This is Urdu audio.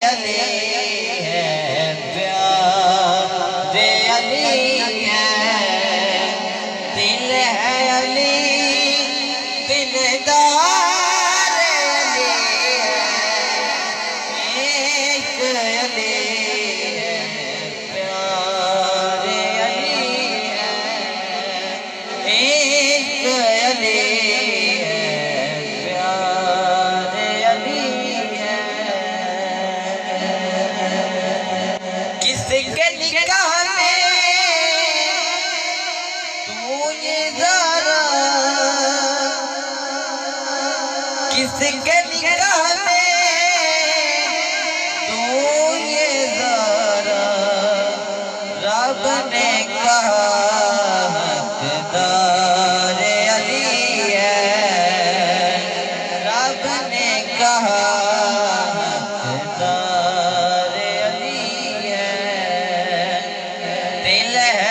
علی ہے پیارے علی ہے دل ہے علی دلدار علی ہے ایک علی ہے پیارے علی ہے ایک علی کس کے نکاح میں تو یہ ذرا کس کے نکاح میں تو یہ ذرا رب نے کہا حقدار علی ہے رب نے کہا حقدار علی ہے دل ہے